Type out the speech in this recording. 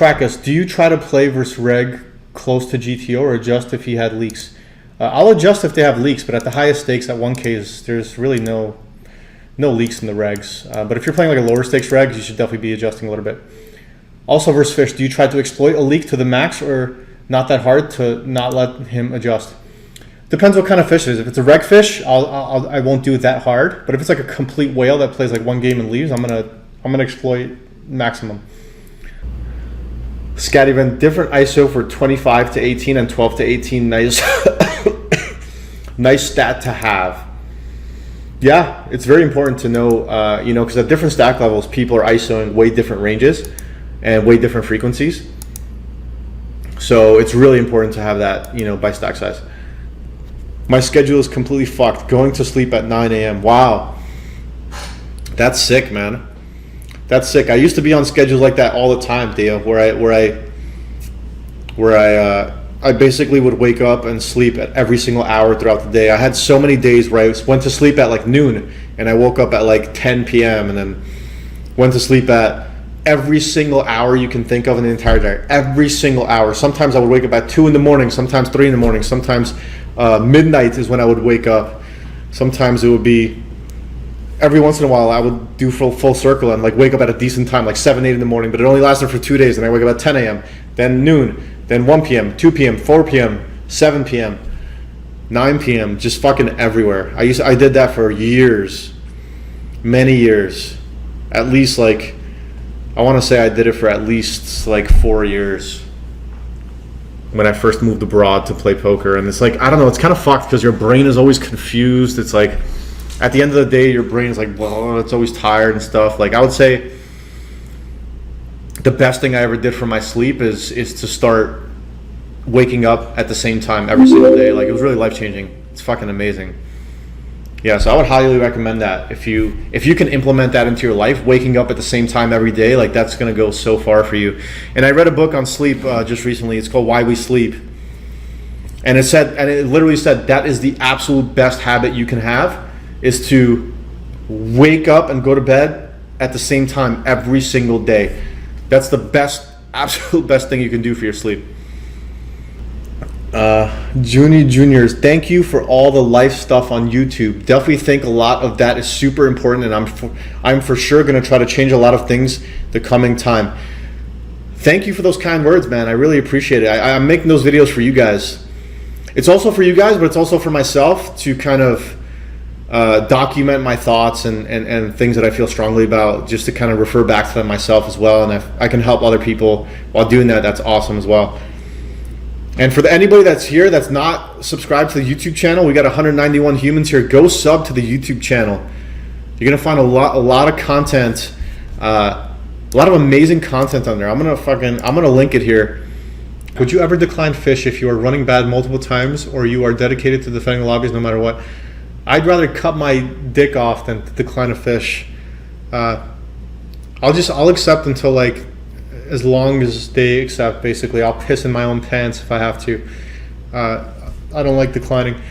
Trackus, do you try to play versus reg close to GTO or adjust if he had leaks? I'll adjust if they have leaks, but at the highest stakes at 1K, there's really no leaks in the regs. But if you're playing like a lower stakes reg, you should definitely be adjusting a little bit. Also versus fish, do you try to exploit a leak to the max or not that hard to not let him adjust? Depends what kind of fish it is. If it's a reg fish, I won't do it that hard. But if it's like a complete whale that plays like one game and leaves, I'm gonna exploit maximum. Scat event, different ISO for 25 to 18 and 12 to 18. Nice, nice stat to have. Yeah, it's very important to know, you know, because at different stack levels, people are ISOing way different ranges and way different frequencies. So it's really important to have that, you know, by stack size. My schedule is completely fucked. Going to sleep at 9 a.m. Wow, that's sick, man. That's sick. I used to be on schedules like that all the time, Deo, where I basically would wake up and sleep at every single hour throughout the day. I had so many days where I went to sleep at like noon and I woke up at like 10 p.m. and then went to sleep at every single hour you can think of in the entire day. Every single hour. Sometimes I would wake up at 2 in the morning, sometimes 3 in the morning, sometimes midnight is when I would wake up. Sometimes it would be every once in a while I would do full circle and like wake up at a decent time, like 7, 8 in the morning, but it only lasted for 2 days. And I wake up at 10 a.m., then noon, then 1 p.m., 2 p.m., 4 p.m., 7 p.m., 9 p.m., just fucking everywhere. I did that for years, many years, at least like, I want to say I did it for at least like 4 years when I first moved abroad to play poker. And it's like, I don't know, it's kind of fucked because your brain is always confused. It's like, at the end of the day, your brain is like, well, it's always tired and stuff. Like I would say the best thing I ever did for my sleep is to start waking up at the same time every single day. Like it was really life-changing. It's fucking amazing. Yeah, so I would highly recommend that. If you can implement that into your life, waking up at the same time every day, like that's gonna go so far for you. And I read a book on sleep just recently. It's called Why We Sleep. And it literally said that is the absolute best habit you can have, is to wake up and go to bed at the same time every single day. That's the best, absolute best thing you can do for your sleep. Juniors, thank you for all the life stuff on YouTube. Definitely think a lot of that is super important, and I'm for sure going to try to change a lot of things the coming time. Thank you for those kind words, man. I really appreciate it. I'm making those videos for you guys. It's also for you guys, but it's also for myself to kind of document my thoughts and things that I feel strongly about, just to kind of refer back to them myself as well. And if I can help other people while doing that, that's awesome as well. And for anybody that's here that's not subscribed to the YouTube channel, we got 191 humans here. Go sub to the YouTube channel. You're gonna find a lot of content, a lot of amazing content on there. I'm gonna link it here. Would you ever decline fish if you are running bad multiple times or you are dedicated to defending the lobbies no matter what? I'd rather cut my dick off than decline a fish. I'll accept until like, as long as they accept, basically. I'll piss in my own pants if I have to. I don't like declining.